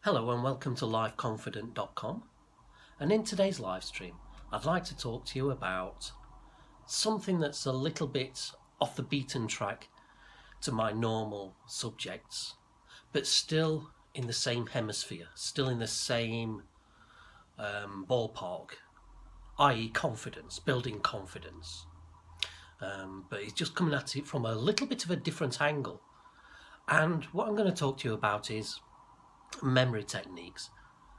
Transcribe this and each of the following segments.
Hello and welcome to liveconfident.com, and in today's live stream I'd like to talk to you about something that's a little bit off the beaten track to my normal subjects, but still in the same hemisphere, still in the same ballpark, i.e. confidence, building confidence. But it's just coming at it from a little bit of a different angle. And what I'm going to talk to you about is memory techniques,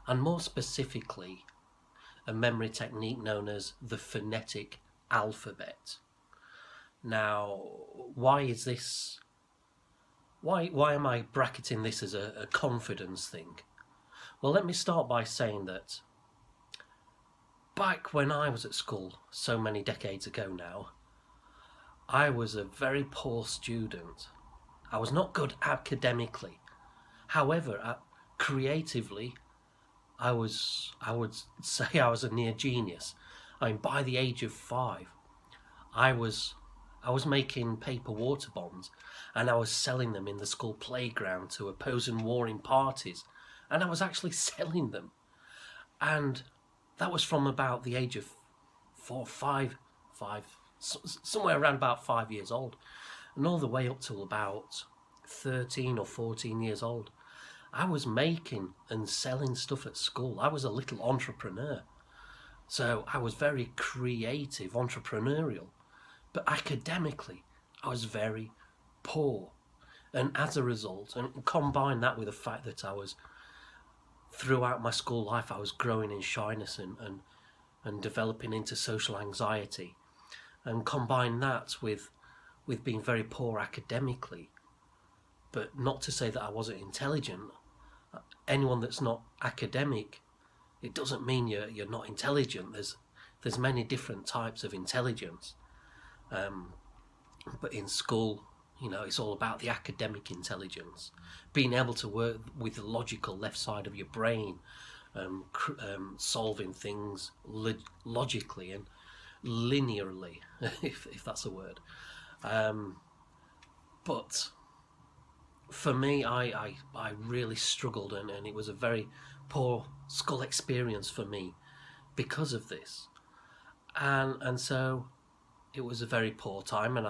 and more specifically a memory technique known as the phonetic alphabet. Now, why is this? Why am I bracketing this as a confidence thing? Well, let me start by saying that back when I was at school, so many decades ago now, I was a very poor student. I was not good academically. However, creatively, I would say I was a near genius. I mean, by the age of 5, I was making paper water bombs, and I was selling them in the school playground to opposing warring parties, and I was actually selling them. And that was from about the age of 4, 5, somewhere around about 5 years old, and all the way up till about 13 or 14 years old. I was making and selling stuff at school. I was a little entrepreneur. So I was very creative, entrepreneurial. But academically, I was very poor. And as a result, and combine that with the fact that throughout my school life, I was growing in shyness and developing into social anxiety. And combine that with being very poor academically. But not to say that I wasn't intelligent. Anyone that's not academic, it doesn't mean you're not intelligent. There's many different types of intelligence. But in school, it's all about the academic intelligence, being able to work with the logical left side of your brain, solving things logically and linearly, if that's a word. But for me, I really struggled, and it was a very poor school experience for me because of this. And so it was a very poor time, and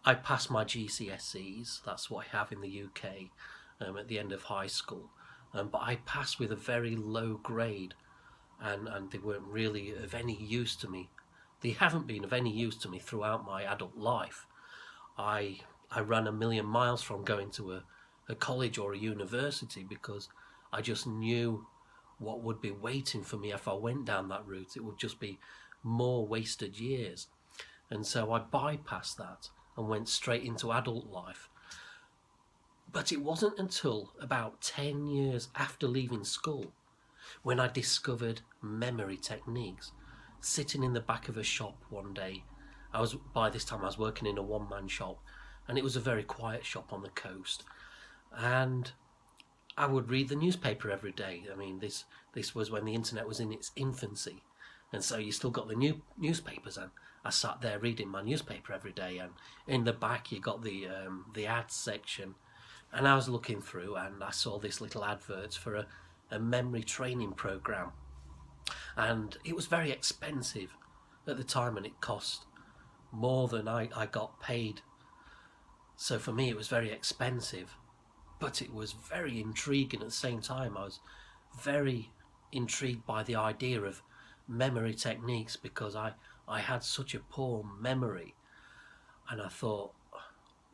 I passed my GCSEs. That's what I have in the UK at the end of high school. But I passed with a very low grade, and they weren't really of any use to me. They haven't been of any use to me throughout my adult life. I ran a million miles from going to a college or a university because I just knew what would be waiting for me if I went down that route. It would just be more wasted years. And so I bypassed that and went straight into adult life. But it wasn't until about 10 years after leaving school when I discovered memory techniques. Sitting in the back of a shop one day, by this time I was working in a one-man shop, and it was a very quiet shop on the coast, and I would read the newspaper every day. I mean, this was when the internet was in its infancy, and so you still got the newspapers, and I sat there reading my newspaper every day, and in the back you got the ads section, and I was looking through, and I saw this little advert for a memory training program, and it was very expensive at the time, and it cost more than I got paid. So for me, it was very expensive, but it was very intriguing at the same time. I was very intrigued by the idea of memory techniques because I had such a poor memory, and I thought,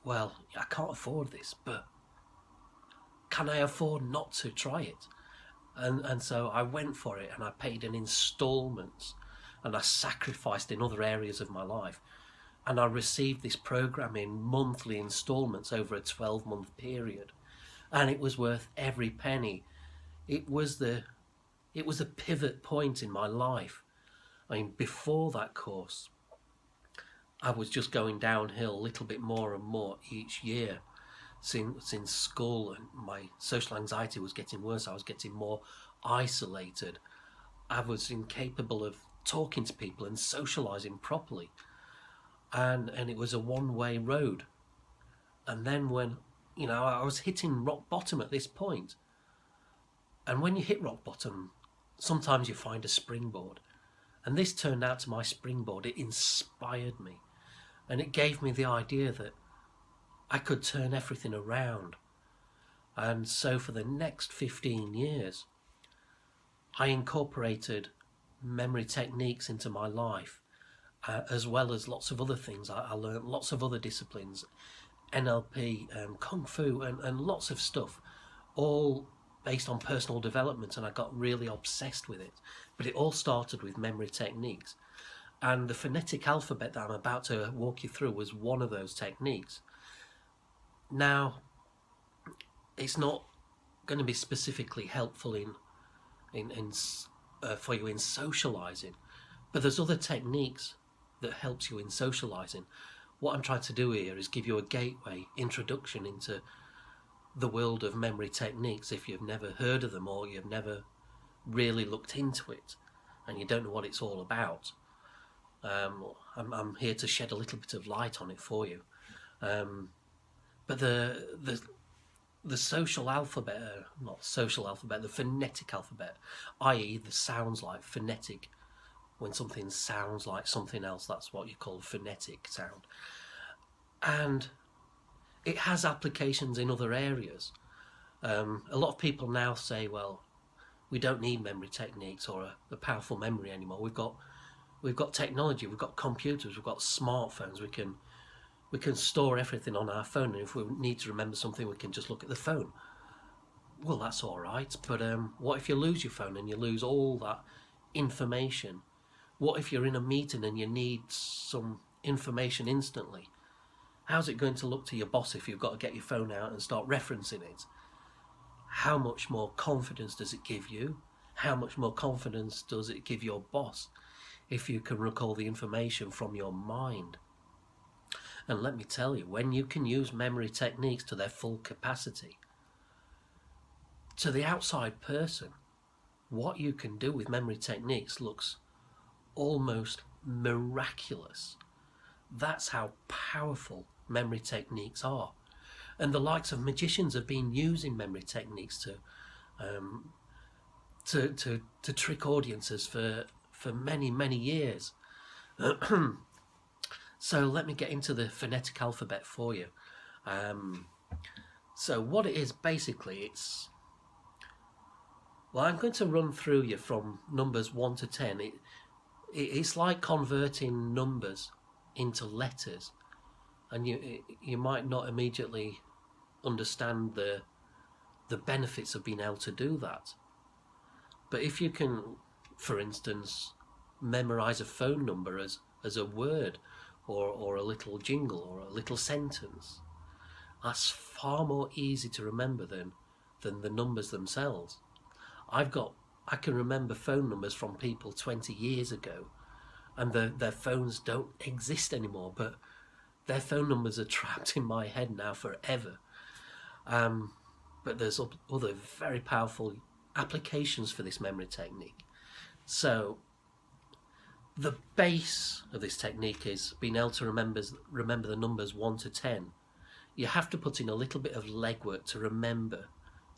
well, I can't afford this, but can I afford not to try it? And so I went for it, and I paid in installments, and I sacrificed in other areas of my life. And I received this program in monthly installments over a 12-month period, and it was worth every penny. It was a pivot point in my life. I mean, before that course, I was just going downhill a little bit more and more each year. Since school, and my social anxiety was getting worse. I was getting more isolated. I was incapable of talking to people and socializing properly. And it was a one-way road. And then when I was hitting rock bottom at this point, And when you hit rock bottom, sometimes you find a springboard. And this turned out to my springboard. It inspired me. And it gave me the idea that I could turn everything around. And so for the next 15 years, I incorporated memory techniques into my life, as well as lots of other things. I learned lots of other disciplines, NLP, Kung Fu, and lots of stuff, all based on personal development, and I got really obsessed with it. But it all started with memory techniques. And the phonetic alphabet that I'm about to walk you through was one of those techniques. Now, it's not going to be specifically helpful for you in socializing, but there's other techniques that helps you in socializing. What I'm trying to do here is give you a gateway introduction into the world of memory techniques if you've never heard of them or you've never really looked into it and you don't know what it's all about. I'm here to shed a little bit of light on it for you. But the social alphabet, not social alphabet, the phonetic alphabet, i.e. the sounds like phonetic. When something sounds like something else, that's what you call phonetic sound. And it has applications in other areas. A lot of people now say, well, we don't need memory techniques or a powerful memory anymore. We've got technology, we've got computers, we've got smartphones, we can store everything on our phone, and if we need to remember something, we can just look at the phone. Well, that's all right, but what if you lose your phone and you lose all that information? What if you're in a meeting and you need some information instantly? How's it going to look to your boss if you've got to get your phone out and start referencing it? How much more confidence does it give you? How much more confidence does it give your boss if you can recall the information from your mind? And let me tell you, when you can use memory techniques to their full capacity, to the outside person, what you can do with memory techniques looks almost miraculous. That's how powerful memory techniques are. And the likes of magicians have been using memory techniques to trick audiences for many, many years. So let me get into the phonetic alphabet for you. So what it is, basically, well, I'm going to run through you from numbers 1 to 10. It's like converting numbers into letters, and you might not immediately understand the benefits of being able to do that. But if you can, for instance, memorize a phone number as a word, or a little jingle, or a little sentence, that's far more easy to remember than the numbers themselves. I can remember phone numbers from people 20 years ago, and their phones don't exist anymore, but their phone numbers are trapped in my head now forever. But there's other very powerful applications for this memory technique. So the base of this technique is being able to remember the numbers 1 to 10. You have to put in a little bit of legwork to remember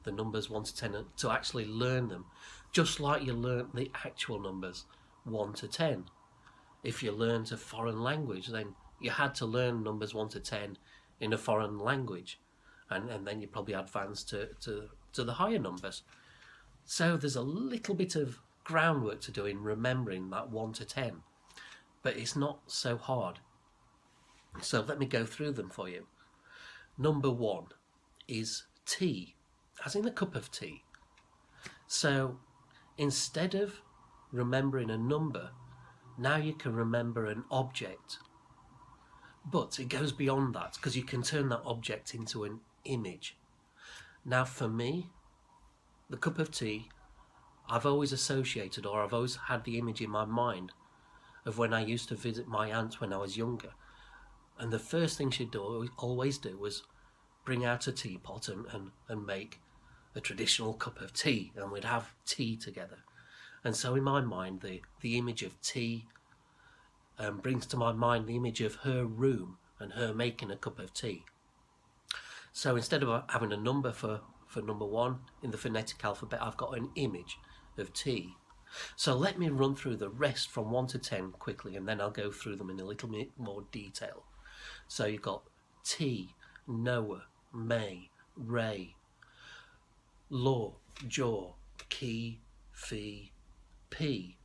the numbers 1 to 10, to actually learn them, just like you learnt the actual numbers 1 to 10. If you learned a foreign language, then you had to learn numbers 1 to 10 in a foreign language, and then you probably advanced to the higher numbers. So there's a little bit of groundwork to do in remembering that 1 to 10, but it's not so hard. So let me go through them for you. Number 1 is tea, as in a cup of tea. So instead of remembering a number, now you can remember an object. But it goes beyond that, because you can turn that object into an image. Now for me, the cup of tea, I've always associated, or I've always had the image in my mind of when I used to visit my aunt when I was younger. And the first thing she'd always do was bring out a teapot and make a traditional cup of tea, and we'd have tea together. And so in my mind, the image of tea brings to my mind the image of her room and her making a cup of tea. So instead of having a number for for number 1 in the phonetic alphabet, I've got an image of T. So let me run through the rest from 1 to 10 quickly, and then I'll go through them in a little bit more detail. So you've got T, Noah, May, Ray, Law, Jaw, Key, Fee, P.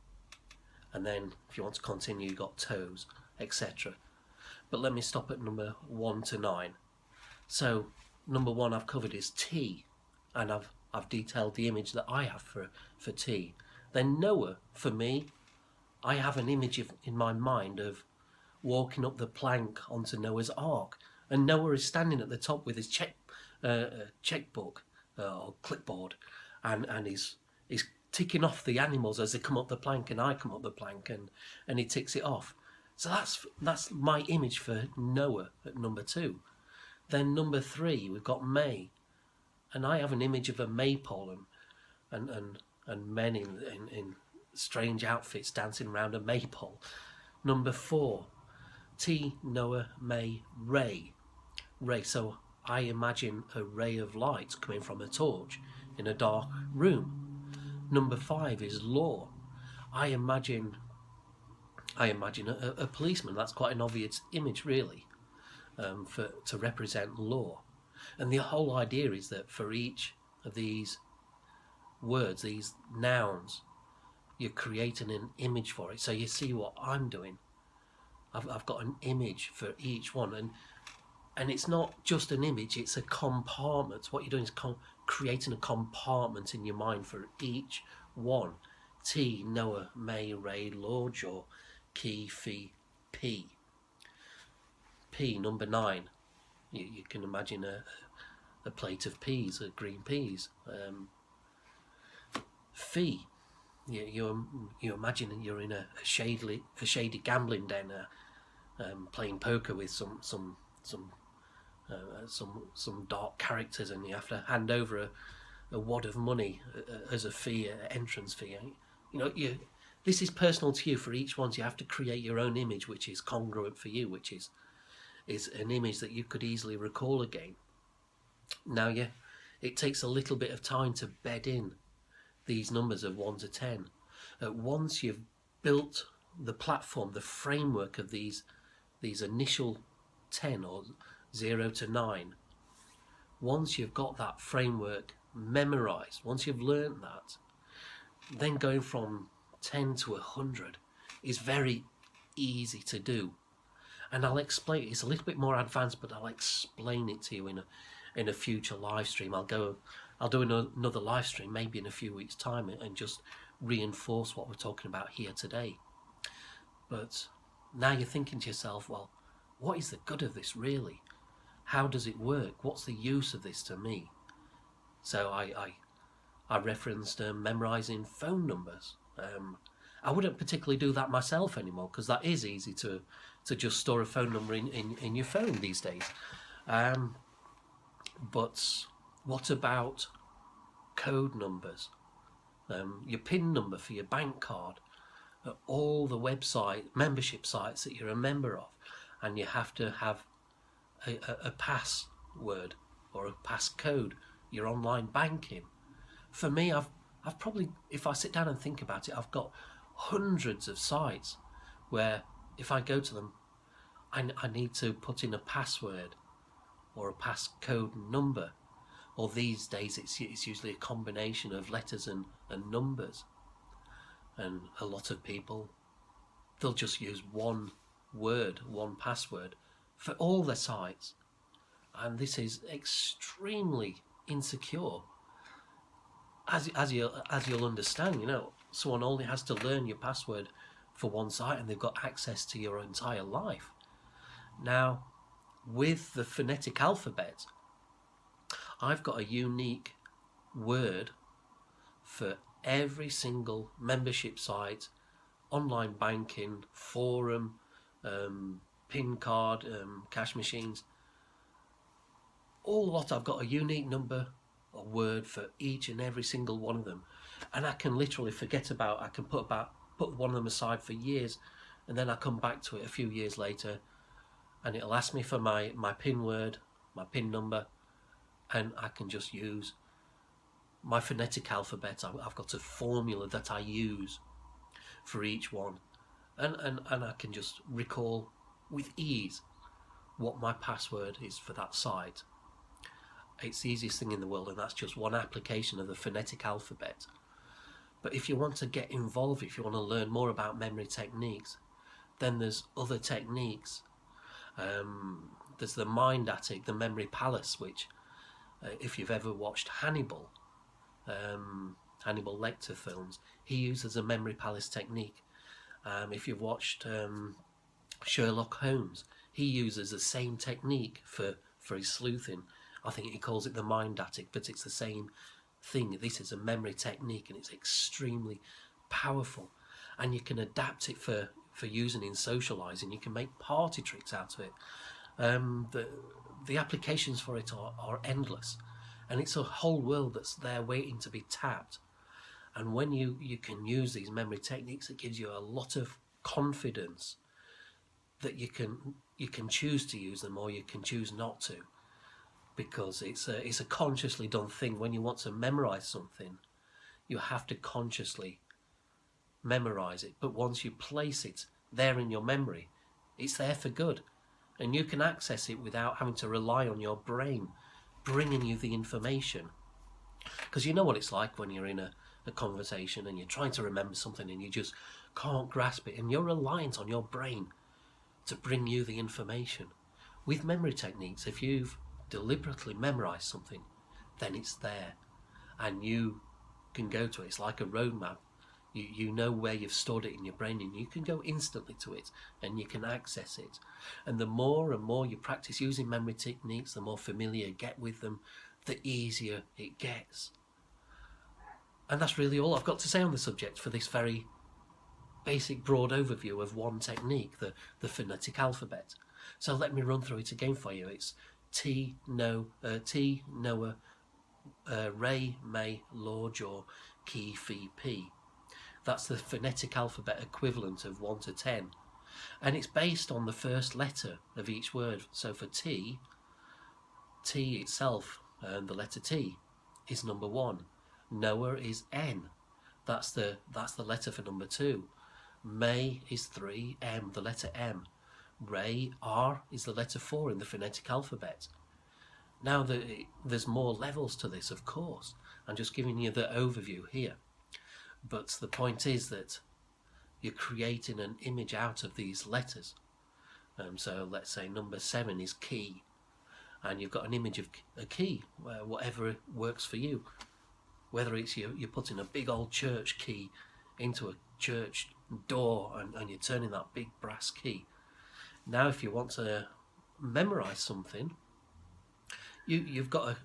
And then if you want to continue, you've got Toes, etc. But let me stop at number 1 to 9. So number 1 I've covered is T, and I've detailed the image that I have for T. Then Noah, for me, I have an image in my mind of walking up the plank onto Noah's Ark, and Noah is standing at the top with his checkbook or clipboard, and he's ticking off the animals as they come up the plank, and I come up the plank, and he ticks it off. So that's my image for Noah at number 2. Then number 3 we've got May, and I have an image of a maypole and men in strange outfits dancing around a maypole. Number 4, T, Noah, May, Ray. So I imagine a ray of light coming from a torch in a dark room. Number 5 is Law. I imagine a policeman. That's quite an obvious image, really, to represent law. And the whole idea is that for each of these words, these nouns, you're creating an image for it. So you see what I'm doing. I've got an image for each one, and it's not just an image, it's a compartment. What you're doing is creating a compartment in your mind for each one. T, Noah, May, Ray, Law, Jaw, Key, Fee, P. P, number 9. You can imagine a plate of peas, green peas. Fee. You imagine you're in a shady gambling den, playing poker with some dark characters, and you have to hand over a wad of money as a fee, an entrance fee. This is personal to you for each one. So you have to create your own image, which is congruent for you, which is an image that you could easily recall again. Now, it takes a little bit of time to bed in these numbers of 1 to 10. Once you've built the platform, the framework of these initial 10 or 0 to 9, once you've got that framework memorized, once you've learned that, then going from 10 to 100 is very easy to do. And I'll explain, it's a little bit more advanced, but I'll explain it to you in a future live stream. I'll do another live stream maybe in a few weeks' time and just reinforce what we're talking about here today. But now you're thinking to yourself, well, what is the good of this really? How does it work? What's the use of this to me? So I referenced memorizing phone numbers. I wouldn't particularly do that myself anymore, because that is easy to just store a phone number in your phone these days. But what about code numbers? Your PIN number for your bank card, all the website membership sites that you're a member of, and you have to have a password or a passcode, your online banking. For me, I've probably, if I sit down and think about it, I've got hundreds of sites where if I go to them, I need to put in a password or a passcode number, or these days it's usually a combination of letters and numbers. And a lot of people, they'll just use one word, one password for all their sites, and this is extremely insecure. As you'll understand, someone only has to learn your password for one site and they've got access to your entire life. Now, with the phonetic alphabet, I've got a unique word for every single membership site, online banking, forum, PIN card, cash machines, all lot. I've got a unique number or word for each and every single one of them, and I can literally forget about. I can put one of them aside for years, and then I come back to it a few years later, and it'll ask me for my PIN word, my PIN number, and I can just use my phonetic alphabet, I've got a formula that I use for each one, and I can just recall with ease what my password is for that site. It's the easiest thing in the world, and that's just one application of the phonetic alphabet. But if you want to get involved, if you want to learn more about memory techniques, then there's other techniques. There's the mind attic, the memory palace, which if you've ever watched Hannibal Lecter films, he uses a memory palace technique. If you've watched Sherlock Holmes, he uses the same technique for his sleuthing. I think he calls it the mind attic, but it's the same thing. This is a memory technique, and it's extremely powerful, and you can adapt it for using in socializing. You can make party tricks out of it. The applications for it are endless, and it's a whole world that's there waiting to be tapped. And when you can use these memory techniques, it gives you a lot of confidence that you can choose to use them, or you can choose not to, because it's a consciously done thing. When you want to memorize something, you have to consciously memorize it. But once you place it there in your memory, it's there for good, and you can access it without having to rely on your brain bringing you the information. Because you know what it's like when you're in a conversation and you're trying to remember something and you just can't grasp it, and you're reliant on your brain to bring you the information. With memory techniques, if you've deliberately memorized something, then it's there and you can go to it. It's like a roadmap. You know where you've stored it in your brain, and you can go instantly to it and you can access it. And the more and more you practice using memory techniques, the more familiar you get with them, the easier it gets. And that's really all I've got to say on the subject for this very basic broad overview of one technique, the phonetic alphabet. So let me run through it again for you. It's T, Noah, Ray, May, Law, Jaw, Key, Fee, P. That's the phonetic alphabet equivalent of 1 to 10. And it's based on the first letter of each word. So for T itself, the letter T, is number 1. Noah is N. That's the letter for number 2. May is 3, M, the letter M. Ray, R, is the letter 4 in the phonetic alphabet. Now, there's more levels to this, of course. I'm just giving you the overview here. But the point is that you're creating an image out of these letters. So let's say number 7 is key, and you've got an image of a key, whatever works for you. Whether it's you're putting a big old church key into a church door, and you're turning that big brass key. Now, if you want to memorize something, you've got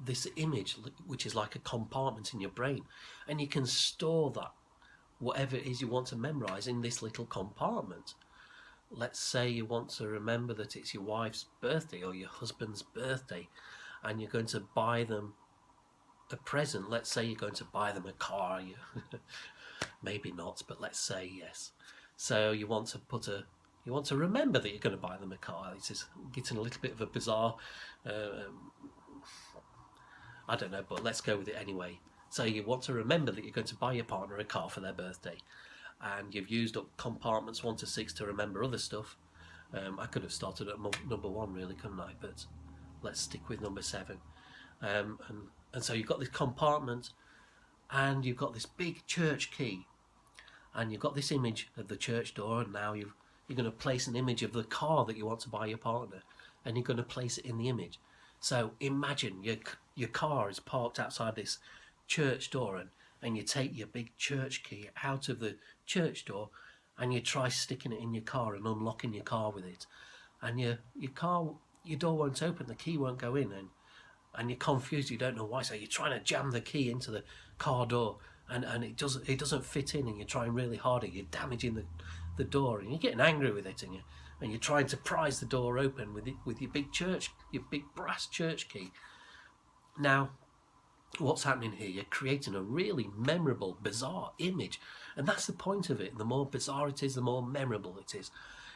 this image, which is like a compartment in your brain, and you can store that, whatever it is you want to memorize, in this little compartment. Let's say you want to remember that it's your wife's birthday or your husband's birthday, and you're going to buy them a present. Let's say you're going to buy them a car. Maybe not, but let's say yes. So you want to remember that you're going to buy them a car. This is getting a little bit of a bizarre, I don't know, but let's go with it anyway. So you want to remember that you're going to buy your partner a car for their birthday, and you've used up compartments 1 to 6 to remember other stuff. I could have started at number 1, really, couldn't I? But let's stick with number 7. And so you've got this compartment, and you've got this big church key, and you've got this image of the church door, and now you're going to place an image of the car that you want to buy your partner, and you're going to place it in the image. So imagine your car is parked outside this church door, and you take your big church key out of the church door, and you try sticking it in your car and unlocking your car with it, and your door won't open, the key won't go in, and you're confused, you don't know why. So you're trying to jam the key into the car door, and it doesn't fit in, and you're trying really hard, and you're damaging the door, and you're getting angry with it, and you're trying to prise the door open with your big brass church key. Now, what's happening here? You're creating a really memorable, bizarre image, and that's the point of it. The more bizarre it is, the more memorable it is.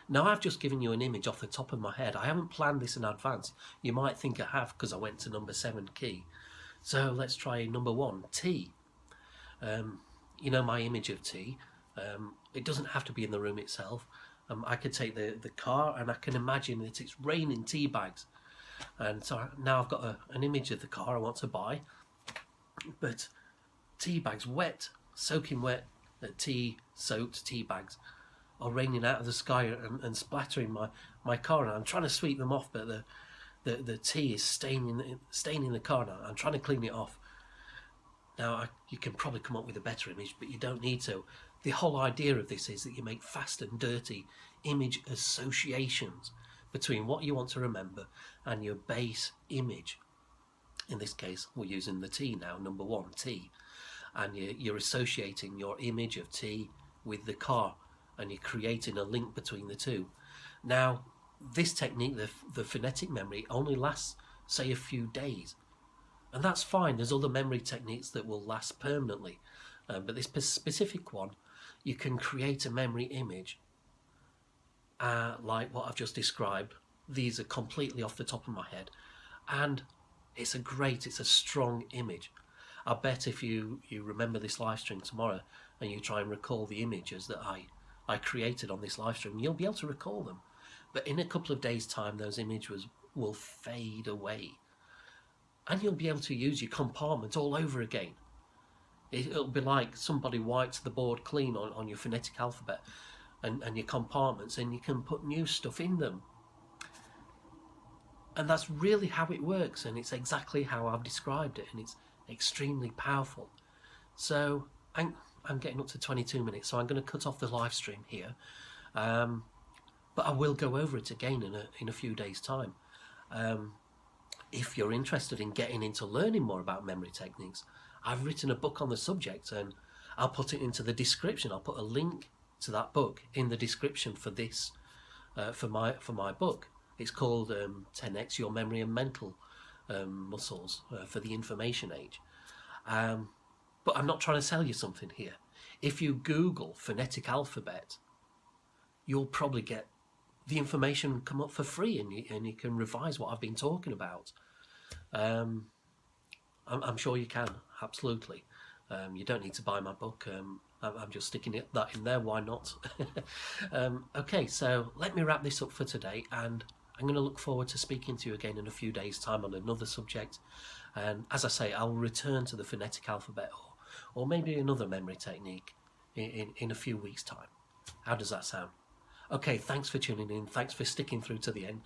Now, I've just given you an image off the top of my head. I haven't planned this in advance. You might think I have, because I went to number 7 key. So let's try number 1, tea. You know my image of tea. It doesn't have to be in the room itself. I could take the car and I can imagine that it's raining tea bags. And so now I've got an image of the car I want to buy, but tea bags wet, soaking wet, tea-soaked tea bags are raining out of the sky and splattering my car, and I'm trying to sweep them off, but the tea is staining the car now. I'm trying to clean it off. Now, you can probably come up with a better image, but you don't need to. The whole idea of this is that you make fast and dirty image associations between what you want to remember and your base image. In this case, we're using the tea now, number 1, tea. And you're associating your image of tea with the car, and you're creating a link between the two. Now, this technique, the phonetic memory, only lasts, say, a few days. And that's fine. There's other memory techniques that will last permanently. But this specific one, you can create a memory image like what I've just described. These are completely off the top of my head. And it's a strong image. I bet if you remember this live stream tomorrow and you try and recall the images that I created on this live stream, you'll be able to recall them. But in a couple of days' time, those images will fade away. And you'll be able to use your compartment all over again. It'll be like somebody wipes the board clean on your phonetic alphabet and your compartments, and you can put new stuff in them. And that's really how it works, and it's exactly how I've described it, and it's extremely powerful. So I'm getting up to 22 minutes, so I'm going to cut off the live stream here. But I will go over it again in a few days' time. If you're interested in getting into learning more about memory techniques, I've written a book on the subject, and I'll put it into the description. I'll put a link to that book in the description for this, for my book. It's called 10x Your Memory and Mental Muscles for the Information Age. But I'm not trying to sell you something here. If you Google phonetic alphabet, you'll probably get the information come up for free, and you can revise what I've been talking about. I'm sure you can, absolutely. You don't need to buy my book. I'm just sticking that in there. Why not? Okay, so let me wrap this up for today, and I'm going to look forward to speaking to you again in a few days' time on another subject. And as I say, I'll return to the phonetic alphabet or maybe another memory technique in a few weeks' time. How does that sound? Okay, thanks for tuning in. Thanks for sticking through to the end.